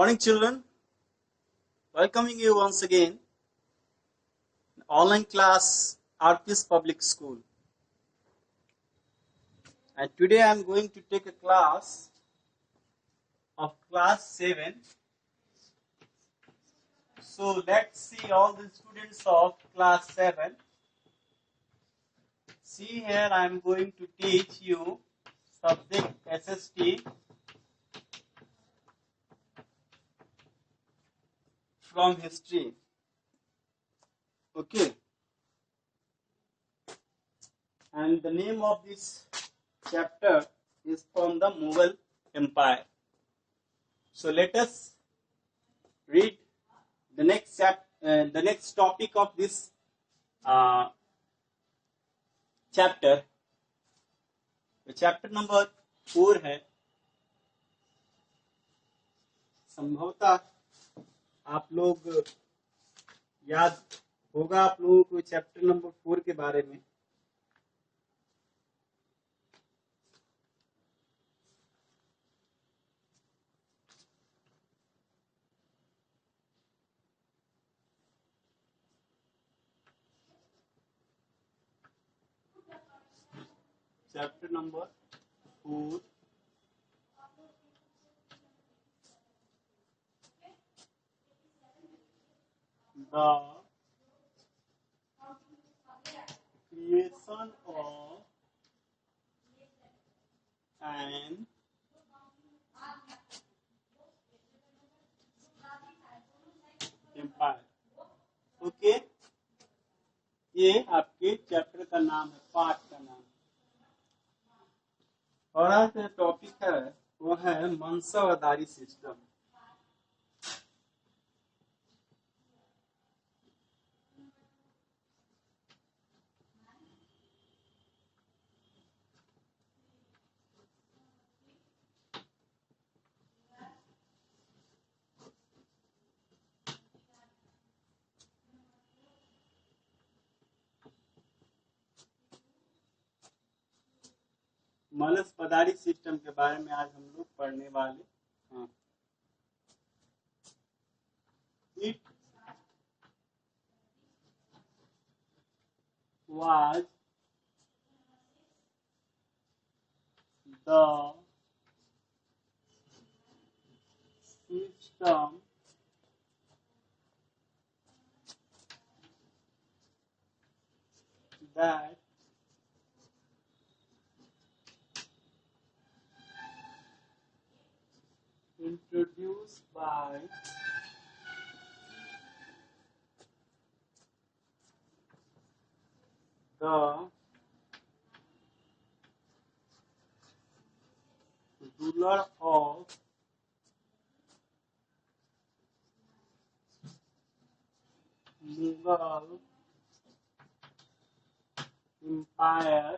Morning, children. Welcoming you once again. Online class, RPS Public School. And today I am going to take a class of class 7. So let's see all the students of class 7. See here, I am going to teach you subject SST from history. Okay. And the name of this chapter is from the Mughal Empire. So let us read the next topic of this chapter. Chapter number 4 है. संभवतः आप लोग याद होगा आप लोगों को chapter number 4 के बारे में. Chapter number 4 the creation of an empire. Okay, ये आपके चैप्टर का नाम है, पाठ का नाम. और आज का टॉपिक है वो है मनसबदारी सिस्टम. मनसबदारी सिस्टम के बारे में आज हम लोग पढ़ने वाले हैं. It was the system that introduced by the ruler of Mughal Empire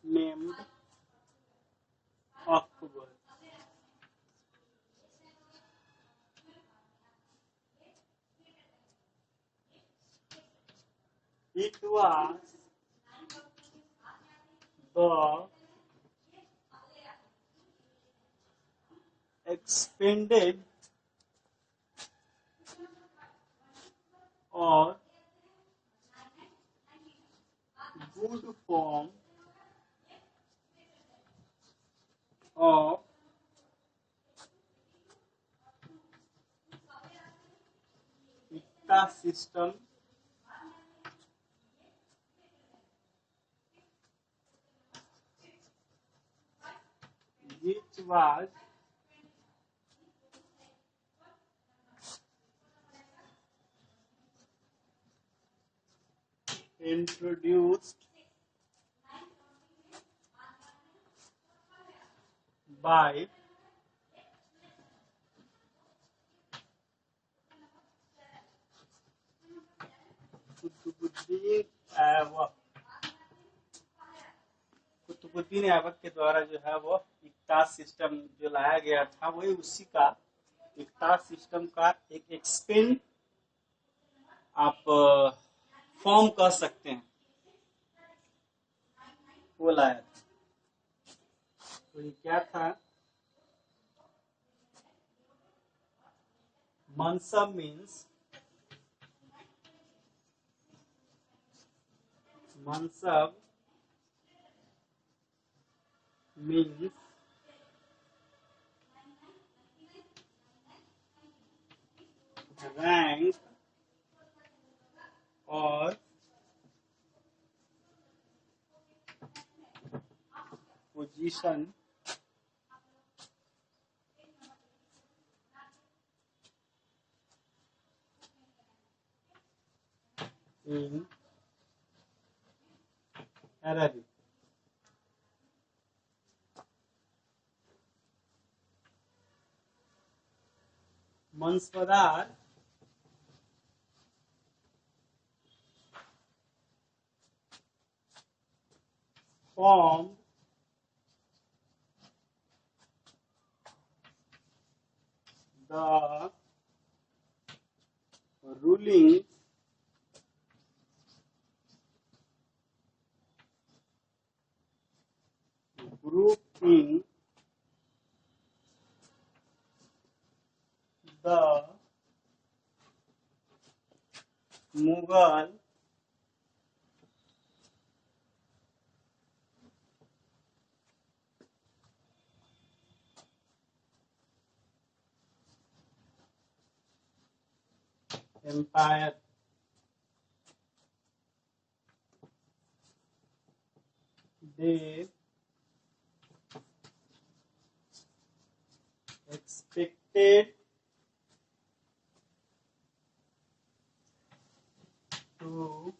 named Akbar. It was the expanded or good form of Ikta system which was introduced by Qutbuddin Aibak के द्वारा जो है वो इक्ता सिस्टम जो लाया गया था वही उसी का इक्ता सिस्टम का एक एक्सपेंड आप फॉर्म कर सकते हैं, वो लाया था. तो ये क्या था? मनसब मीन्स रैंक और position in Arabic. Manspadar formed the ruling group in the Mughal Empire. They expected to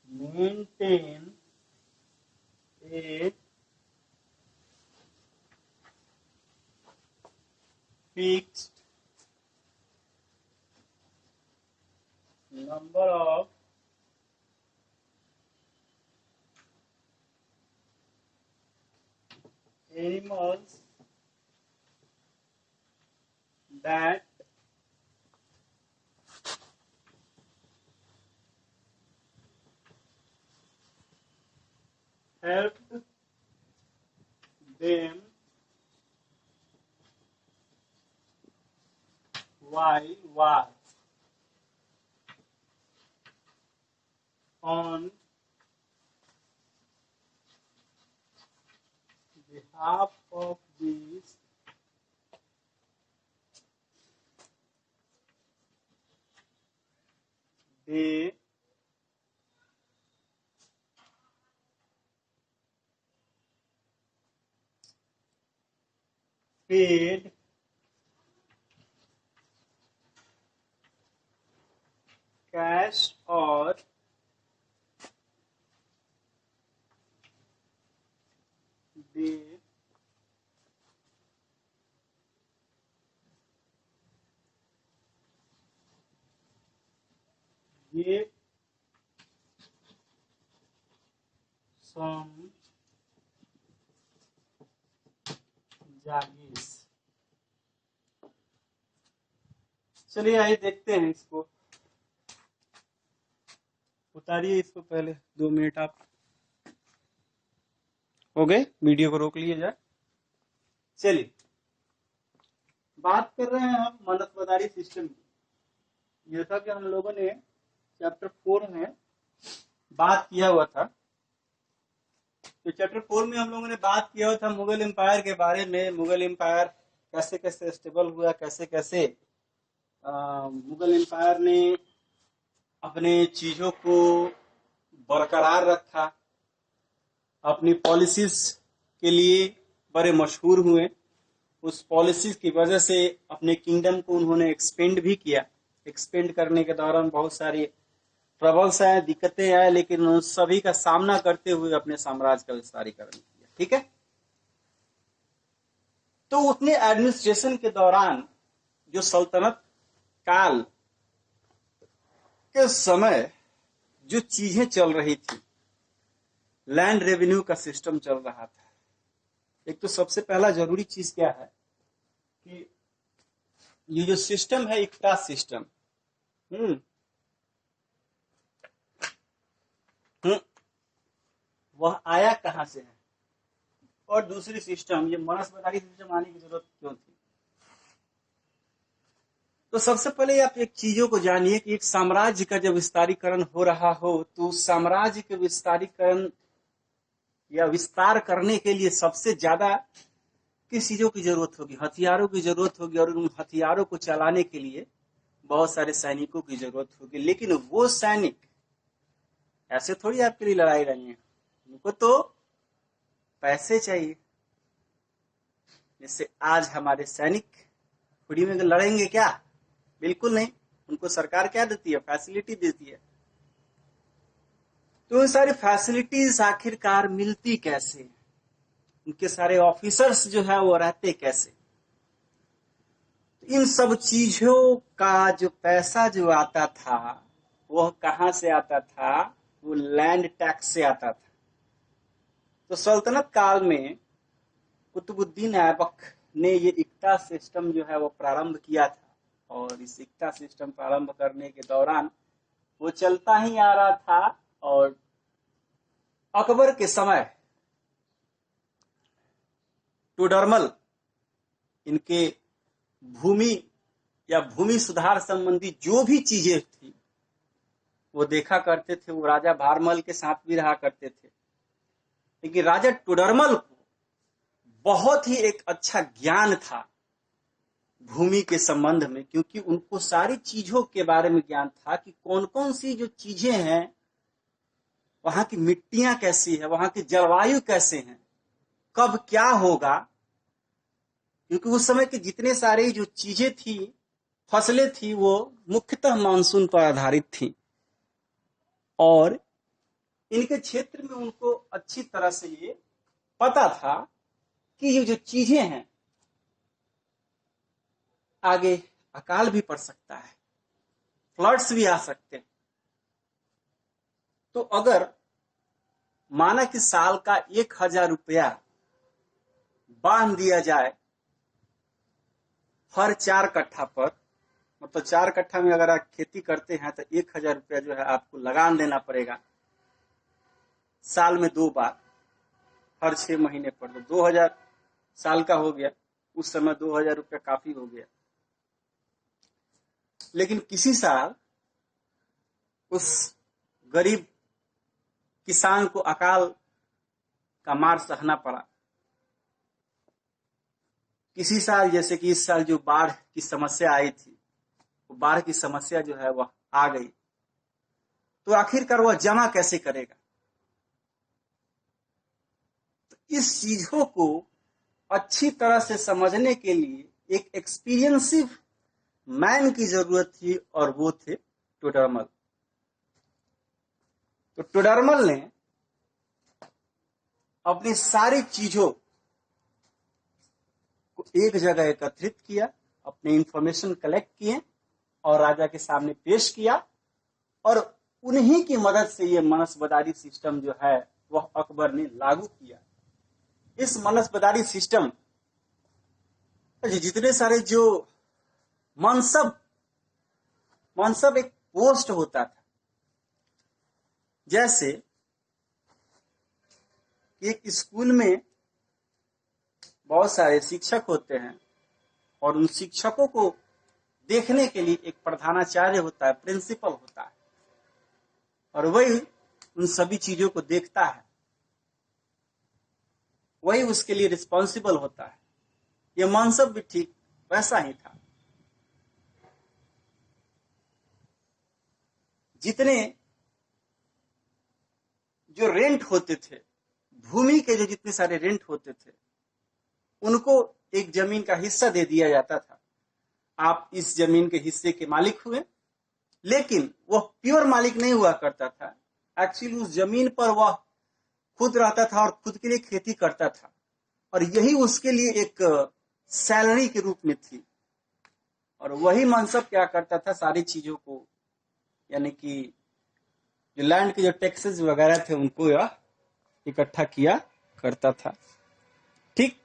maintain a fixed number of animals that helped them while war on behalf of these they paid cash or they gave some जागीर। चलिए आइए देखते हैं इसको, उतारिए इसको पहले 2 minute आप। हो गए, वीडियो को रोक लिए जाए। चलिए बात कर रहे हैं हम मनसबदारी सिस्टम की। जैसा कि हम लोगों ने चैप्टर 4 में बात किया हुआ था, तो चैप्टर 4 में हम लोगों ने बात किया हुआ था मुगल एम्पायर के बारे में। मुगल एम्पायर कैसे कैसे स्टेबल हुआ, कैसे कैसे मुगल एम्पायर ने अपने चीजों को बरकरार रखा, अपनी पॉलिसीज के लिए बड़े मशहूर हुए। उस पॉलिसीज की वजह से अपने किंगडम को उन्होंने एक्सपेंड भी किया। एक्सपेंड करने के दौरान बहुत सारी ट्रबल्स आए, दिक्कतें आए, लेकिन उन सभी का सामना करते हुए अपने साम्राज्य का विस्तारीकरण किया। ठीक है, तो अपने एडमिनिस्ट्रेशन के दौरान जो सल्तनत काल के समय जो चीजें चल रही थी, लैंड रेवेन्यू का सिस्टम चल रहा था। एक तो सबसे पहला जरूरी चीज क्या है कि ये जो सिस्टम है, इक्टा सिस्टम, वह आया कहां से है, और दूसरी सिस्टम, ये मनस्पदारी सिस्टम आने की जरूरत क्यों थी। तो सबसे पहले आप एक चीजों को जानिए कि एक साम्राज्य का जब विस्तारीकरण हो रहा हो तो उस साम्राज्य के विस्तारीकरण या विस्तार करने के लिए सबसे ज्यादा किस चीजों की जरूरत होगी, हथियारों की जरूरत होगी, और उन हथियारों को चलाने के लिए बहुत सारे सैनिकों की जरूरत होगी। लेकिन वो सैनिक ऐसे थोड़ी आपके लिए लड़ाई लड़ेंगे, उनको तो पैसे चाहिए। जैसे आज हमारे सैनिक फ्री में लड़ेंगे क्या? बिल्कुल नहीं। उनको सरकार क्या देती है? फैसिलिटी देती है। तो ये सारी फैसिलिटीज आखिरकार मिलती कैसे? उनके सारे ऑफिसर्स जो है वो रहते कैसे? इन सब चीजों का जो पैसा जो आता था वह कहां से आता था? वो लैंड टैक्स से आता था। तो सल्तनत काल में कुतुबुद्दीन ऐबक ने ये इक्ता सिस्टम जो है वो प्रारंभ किया था, और इस इक्ता सिस्टम प्रारंभ करने के दौरान वो चलता ही आ रहा था। और अकबर के समय टोडरमल इनके भूमि या भूमि सुधार संबंधी जो भी चीजें थी वो देखा करते थे। वो राजा भारमल के साथ भी रहा करते थे। लेकिन राजा टोडरमल को बहुत ही एक अच्छा ज्ञान था भूमि के संबंध में, क्योंकि उनको सारी चीजों के बारे में ज्ञान था कि कौन कौन सी जो चीजें हैं, वहां की मिट्टियां कैसी है, वहां की जलवायु कैसे हैं, कब क्या होगा। क्योंकि उस समय की जितने सारी जो चीजें थी, फसलें थी, वो मुख्यतः मानसून पर आधारित थी, और इनके क्षेत्र में उनको अच्छी तरह से ये पता था कि ये जो चीजें हैं आगे अकाल भी पड़ सकता है, फ्लड्स भी आ सकते हैं। तो अगर माना कि साल का 1000 रुपया बांध दिया जाए हर 4 कट्ठा पर, मतलब 4 कट्ठा में अगर आप खेती करते हैं तो 1000 रुपया जो है आपको लगान देना पड़ेगा साल में 2 बार, हर 6 महीने पर। तो 2000 साल का हो गया। उस समय 2000 रुपया काफी हो गया। लेकिन किसी साल उस गरीब किसान को अकाल का मार सहना पड़ा। किसी साल, जैसे कि इस साल जो बाढ़ की समस्या आई थी, वो बाढ़ की समस्या जो है वह आ गई, तो आखिरकार वह जमा कैसे करेगा? तो इस चीजों को अच्छी तरह से समझने के लिए एक एक्सपीरियंसिव मैन की जरूरत थी, और वो थे टोडरमल। तो टोडरमल ने अपनी सारी चीजों को एक जगह एकत्रित किया, अपने इंफॉर्मेशन कलेक्ट किए और राजा के सामने पेश किया, और उन्हीं की मदद से ये मनस्बदारी सिस्टम जो है वह अकबर ने लागू किया। इस मनस्बदारी सिस्टम जितने सारे जो मनसब एक पोस्ट होता था, जैसे एक स्कूल में बहुत सारे शिक्षक होते हैं, और उन शिक्षकों को देखने के लिए एक प्रधानाचार्य होता है, प्रिंसिपल होता है, और वही उन सभी चीजों को देखता है, वही उसके लिए रिस्पॉन्सिबल होता है। यह मनसब भी ठीक वैसा ही था। जितने जो रेंट होते थे, भूमि के जो जितने सारे रेंट होते थे, उनको एक जमीन का हिस्सा दे दिया जाता था। आप इस जमीन के हिस्से के मालिक हुए, लेकिन वह प्योर मालिक नहीं हुआ करता था। एक्चुअली उस जमीन पर वह खुद रहता था और खुद के लिए खेती करता था, और यही उसके लिए एक सैलरी के रूप में थी। और वही मनसब क्या करता था, सारी चीजों को, यानी कि जो लैंड के जो टैक्सेस वगैरह थे उनको यह इकट्ठा किया करता था। ठीक।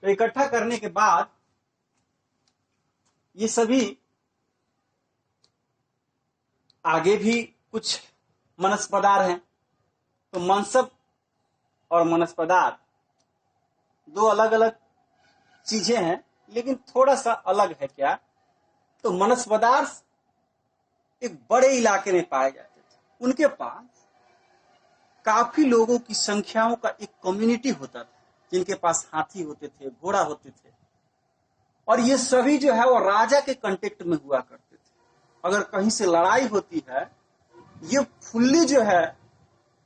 तो इकट्ठा करने के बाद ये सभी आगे भी कुछ मनस्पदार हैं। तो मनसब और मनस पदार्थ दो अलग अलग चीजें हैं, लेकिन थोड़ा सा अलग है। क्या? तो मनस पदार्थ एक बड़े इलाके में पाए जाते थे, उनके पास काफी लोगों की संख्याओं का एक कम्युनिटी होता था, जिनके पास हाथी होते थे, घोड़ा होते थे, और ये सभी जो है वो राजा के कांटेक्ट में हुआ करते थे। अगर कहीं से लड़ाई होती है, ये फुल्ली जो है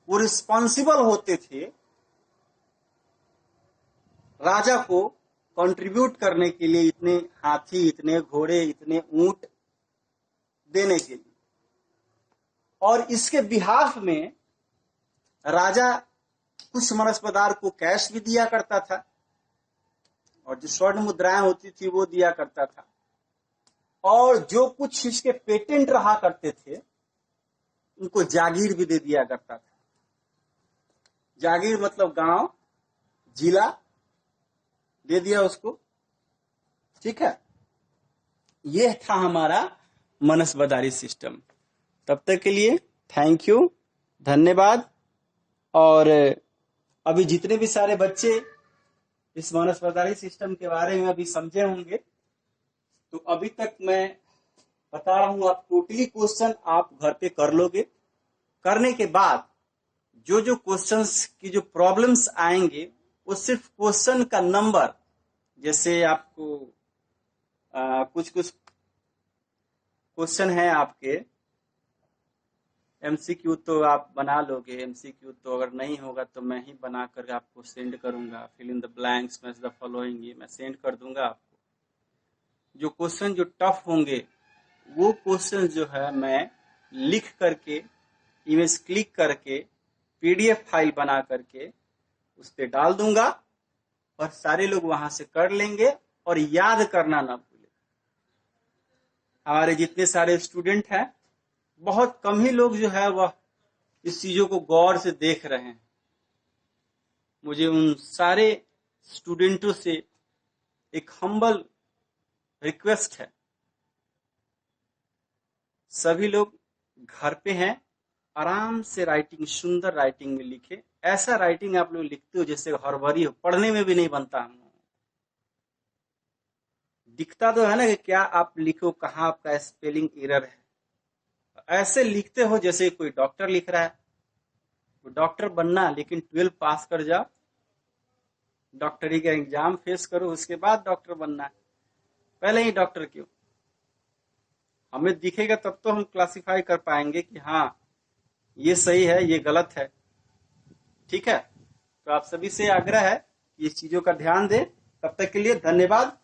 वो रिस्पॉन्सिबल होते थे राजा को कंट्रीब्यूट करने के लिए, इतने हाथी, इतने घोड़े, इतने ऊंट देने के लिए। और इसके बिहाफ में राजा कुछ मनस पदार्थ को कैश भी दिया करता था, और जो स्वर्ण मुद्राएं होती थी वो दिया करता था, और जो कुछ इसके पेटेंट रहा करते थे उनको जागीर भी दे दिया करता था। जागीर मतलब गांव, जिला दे दिया उसको। ठीक है, यह था हमारा मनसबदारी सिस्टम। तब तक के लिए थैंक यू, धन्यवाद। और अभी जितने भी सारे बच्चे इस मनसबदारी सिस्टम के बारे में अभी समझे होंगे, तो अभी तक मैं बता रहा हूं, आप टोटली क्वेश्चन आप घर पे कर लोगे। करने के बाद जो जो क्वेश्चंस की जो प्रॉब्लम्स आएंगे, वो सिर्फ क्वेश्चन का नंबर, जैसे आपको कुछ कुछ क्वेश्चन है आपके एमसीक्यू, तो आप बना लोगे। एमसीक्यू तो अगर नहीं होगा तो मैं ही बना कर आपको सेंड करूंगा। Fill in the blanks, match the following, ये मैं सेंड कर दूंगा आपको। जो क्वेश्चन जो टफ होंगे वो क्वेश्चन जो है मैं लिख करके, इमेज क्लिक करके, पीडीएफ फाइल बना करके उस पर डाल दूंगा, और सारे लोग वहां से कर लेंगे। और याद करना ना भूले। हमारे जितने सारे स्टूडेंट हैं, बहुत कम ही लोग जो है वह इस चीजों को गौर से देख रहे हैं। मुझे उन सारे स्टूडेंटों से एक हम्बल रिक्वेस्ट है, सभी लोग घर पे हैं, आराम से राइटिंग, सुंदर राइटिंग में लिखे। ऐसा राइटिंग आप लोग लिखते हो जैसे हड़बड़ी हो, पढ़ने में भी नहीं बनता। हम दिखता तो है ना कि क्या आप लिखो, कहाँ आपका स्पेलिंग एरर है। ऐसे लिखते हो जैसे कोई डॉक्टर लिख रहा है। डॉक्टर बनना, लेकिन 12 पास कर जाओ, डॉक्टरी का एग्जाम फेस करो, उसके बाद डॉक्टर बनना है। पहले ही डॉक्टर क्यों? हमें दिखेगा तब तो हम क्लासिफाई कर पाएंगे कि हाँ ये सही है, ये गलत है। ठीक है, तो आप सभी से आग्रह है कि इस चीजों का ध्यान दें। तब तक के लिए धन्यवाद।